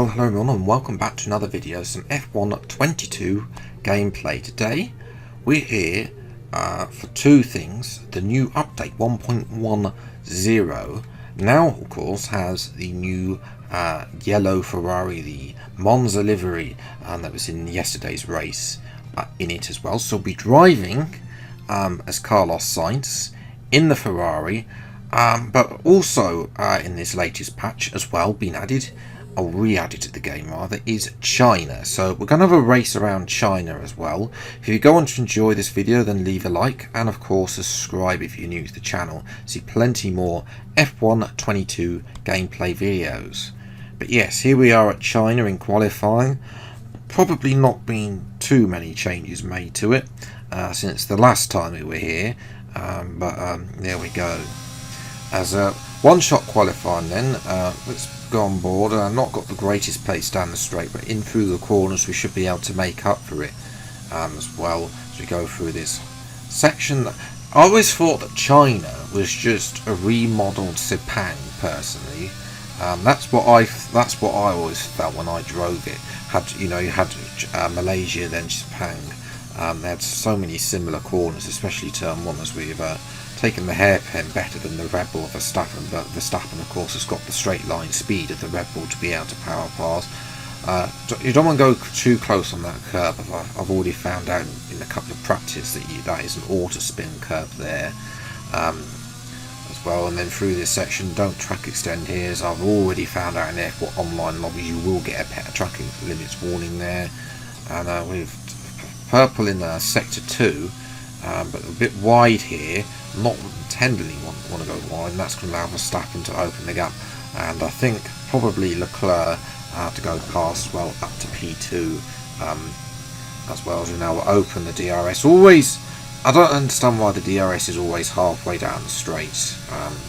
Well, hello everyone and welcome back to another video, some F1 22 gameplay. Today we're here for two things. The new update 1.10 now of course has the new yellow Ferrari, the Monza livery, that was in yesterday's race in it as well. So we'll be driving as Carlos Sainz in the Ferrari, but also in this latest patch as well been added, or re-added to the game rather, is China. So we're going to have a race around China as well. If you go on to enjoy this video, then leave a like and of course subscribe if you're new to the channel. See plenty more F1 22 gameplay videos. But yes, here we are at China in qualifying. Probably not been too many changes made to it since the last time we were here, but there we go. As a one-shot qualifying then, let's go on board. Not got the greatest pace down the straight, but in through the corners we should be able to make up for it as well as we go through this section. I always thought that China was just a remodeled Sepang personally. That's what I always felt when I drove it. You had Malaysia, then Sepang. They had so many similar corners, especially turn one, as we've taken the hairpin better than the Red Bull of Verstappen, but Verstappen of course has got the straight line speed of the Red Bull to be able to power pass. You don't want to go too close on that curb. I've already found out in a couple of practice that is an auto spin curb there as well. And then through this section, don't track extend here, as I've already found out in F1 online lobbies you will get a tracking limits warning there. And we've purple in sector 2, but a bit wide here. Not intending want to go wide, and that's going to allow Verstappen to open the gap, and I think probably Leclerc to go past well up to P2 as well, as we now open the DRS. Always, I don't understand why the DRS is always halfway down the straight.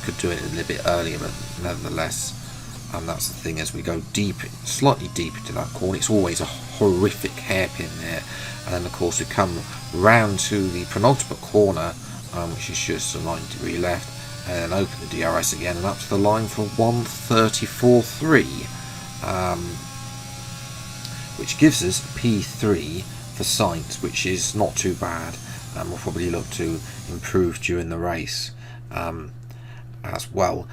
Could do it a little bit earlier, but nevertheless, that's the thing. As we go slightly deep into that corner, it's always a horrific hairpin there, and then of course we come round to the penultimate corner, which is just a 90-degree left, and then open the DRS again and up to the line for 1:34.3, which gives us P3 for Sainz, which is not too bad, and we'll probably look to improve during the race as well.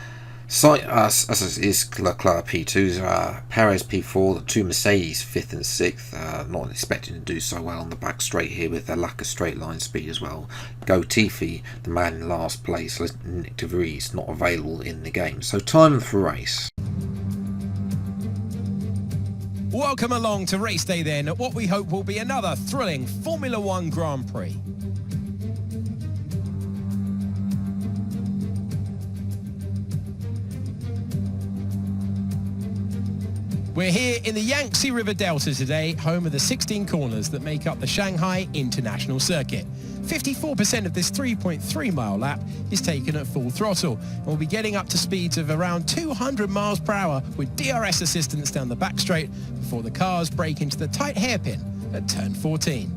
As is Leclerc P2s, Perez P4, the two Mercedes 5th and 6th, not expecting to do so well on the back straight here with their lack of straight line speed as well. Tiffy, the man in last place, Nick de Vries, not available in the game. So time for race. Welcome along to race day then, at what we hope will be another thrilling Formula One Grand Prix. We're here in the Yangtze River Delta today, home of the 16 corners that make up the Shanghai International Circuit. 54% of this 3.3 mile lap is taken at full throttle, and we'll be getting up to speeds of around 200 miles per hour with DRS assistance down the back straight before the cars break into the tight hairpin at turn 14.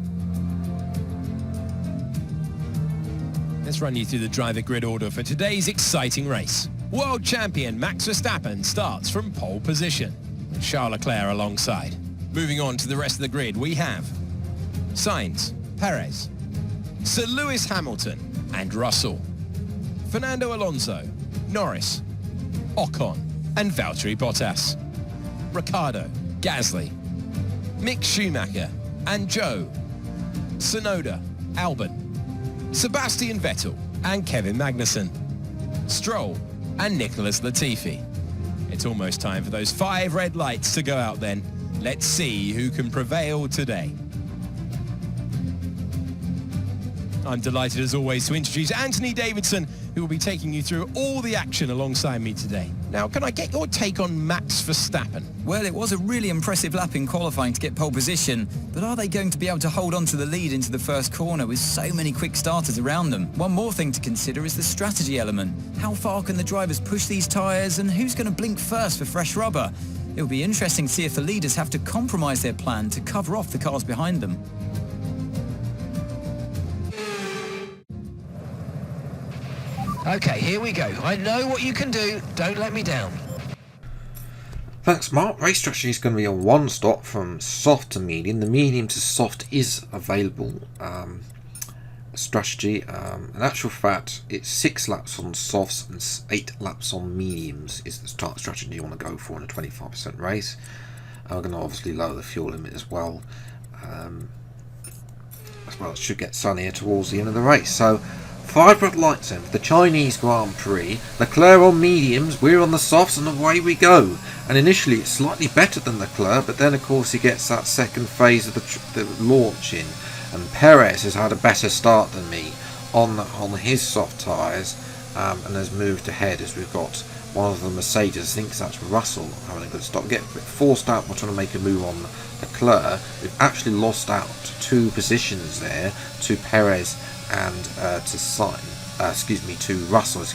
Let's run you through the driver grid order for today's exciting race. World champion Max Verstappen starts from pole position, with Charles Leclerc alongside. Moving on to the rest of the grid, we have Sainz, Perez, Sir Lewis Hamilton and Russell, Fernando Alonso, Norris, Ocon and Valtteri Bottas, Ricciardo, Gasly, Mick Schumacher and Joe, Tsunoda, Albon, Sebastian Vettel and Kevin Magnussen, Stroll and Nicholas Latifi. It's almost time for those 5 red lights to go out then. Let's see who can prevail today. I'm delighted as always to introduce Anthony Davidson, who will be taking you through all the action alongside me today. Now, can I get your take on Max Verstappen? Well, it was a really impressive lap in qualifying to get pole position, but are they going to be able to hold on to the lead into the first corner with so many quick starters around them? One more thing to consider is the strategy element. How far can the drivers push these tyres, and who's going to blink first for fresh rubber? It'll be interesting to see if the leaders have to compromise their plan to cover off the cars behind them. Okay, here we go. I know what you can do. Don't let me down. Thanks, Mark. Race strategy is going to be a one stop from soft to medium. The medium to soft is available. Strategy. In actual fact, it's 6 laps on softs and 8 laps on mediums is the start strategy you want to go for in a 25% race. We're going to obviously lower the fuel limit as well. It should get sunnier towards the end of the race. So 5 red lights in for the Chinese Grand Prix. Leclerc on mediums, we're on the softs, and away we go. And initially it's slightly better than Leclerc, but then of course he gets that second phase of the launch in. And Perez has had a better start than me on his soft tyres, and has moved ahead as we've got one of the Mercedes, I think that's Russell, having a good stop. Get forced out by trying to make a move on Leclerc. We've actually lost out 2 positions there to Perez and to Russell,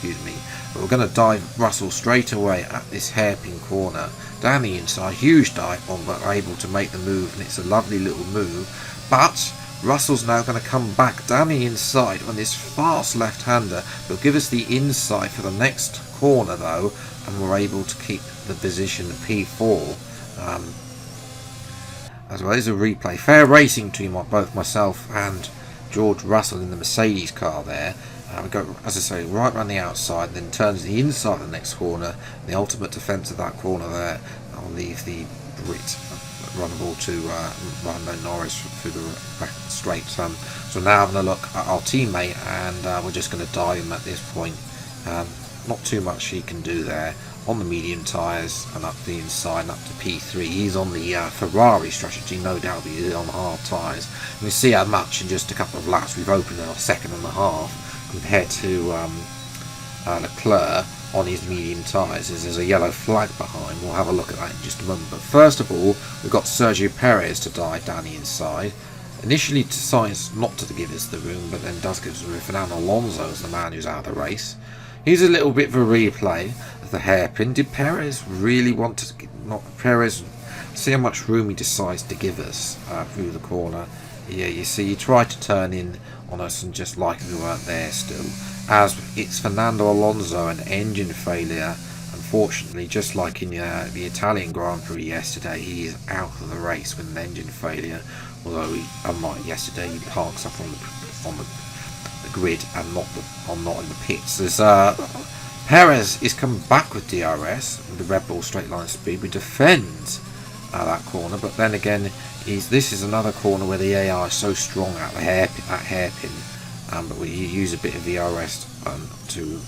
but we're going to dive Russell straight away at this hairpin corner down the inside. Huge dive bomb, but able to make the move, and it's a lovely little move. But Russell's now going to come back down the inside on this fast left-hander. He'll give us the inside for the next corner though, and we're able to keep the position P4. As well as a replay. Fair racing between both myself and George Russell in the Mercedes car there. We go, as I say, right around the outside, then turns the inside of the next corner. The ultimate defence of that corner there. I'll leave the Brit runnable to Lando Norris through the back straight. So now having a look at our teammate, and we're just going to dive him at this point. Not too much he can do there on the medium tyres and up the inside and up to P3. He's on the Ferrari strategy, no doubt, but he's on hard tyres. And you see how much in just a couple of laps we've opened in our second and a half compared to Leclerc on his medium tyres. There's a yellow flag behind. We'll have a look at that in just a moment. But first of all, we've got Sergio Perez to dive down the inside. Initially decides not to give us the room, but then does give us the room. Fernando Alonso is the man who's out of the race. Here's a little bit of a replay of the hairpin. Did Perez really want to see how much room he decides to give us through the corner? Yeah, you see, he tried to turn in on us, and just like we weren't there still. As it's Fernando Alonso, an engine failure. Unfortunately, just like in the Italian Grand Prix yesterday, he is out of the race with an engine failure. Although, unlike yesterday, he parks up on the grid and not in the pits. There's Perez is coming back with DRS with the Red Bull straight line speed. We defend that corner, but then again, this is another corner where the AI is so strong at the hairpin, but we use a bit of DRS to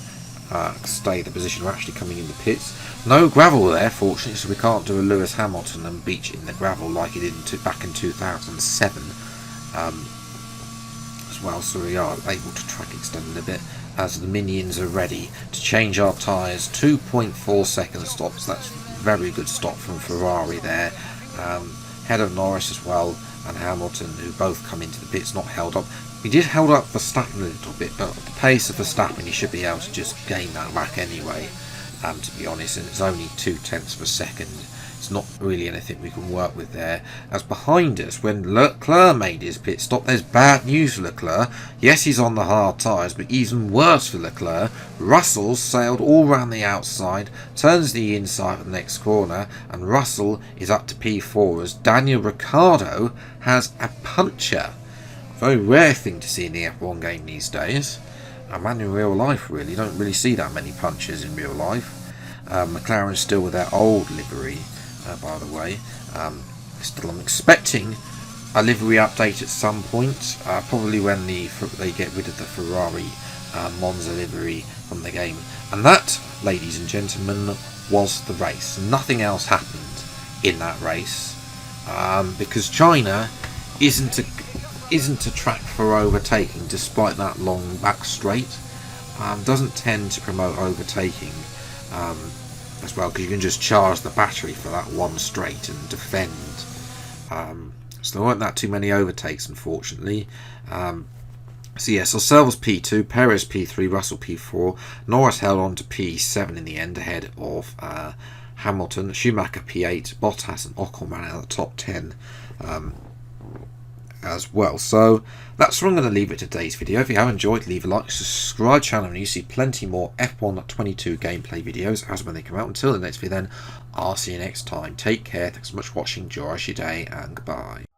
stay the position. We're actually coming in the pits. No gravel there, fortunately, so we can't do a Lewis Hamilton and beach it in the gravel like he did back in 2007. Well, so we are able to track extend a bit as the minions are ready to change our tyres. 2.4 second stops. That's a very good stop from Ferrari there. Head of Norris as well, and Hamilton, who both come into the pits, not held up. We did hold up Verstappen a little bit, but at the pace of Verstappen, he should be able to just gain that back anyway, to be honest, and it's only 0.2 of a second. It's not really anything we can work with there. As behind us, when Leclerc made his pit stop, there's bad news for Leclerc. Yes, he's on the hard tyres, but even worse for Leclerc. Russell sailed all round the outside, turns the inside of the next corner, and Russell is up to P4 as Daniel Ricciardo has a puncture. Very rare thing to see in the F1 game these days. And in real life, really, you don't really see that many punches in real life. McLaren's still with their old livery. By the way, I'm expecting a livery update at some point, probably when they get rid of the Ferrari Monza livery from the game. And that, ladies and gentlemen, was the race. Nothing else happened in that race, because China isn't a track for overtaking, despite that long back straight. Doesn't tend to promote overtaking. As well, because you can just charge the battery for that one straight and defend. So there weren't that too many overtakes, unfortunately. So yes, ourselves P2, Perez P3, Russell P4, Norris held on to P7 in the end, ahead of Hamilton, Schumacher P8, Bottas and Ocon ran out of the top 10. as well. So that's where I'm going to leave it today's video. If you have enjoyed, leave a like, subscribe channel, and you see plenty more F1 22 gameplay videos as when they come out. Until the next video then, I'll see you next time. Take care, thanks so much for watching, enjoy your day, and goodbye.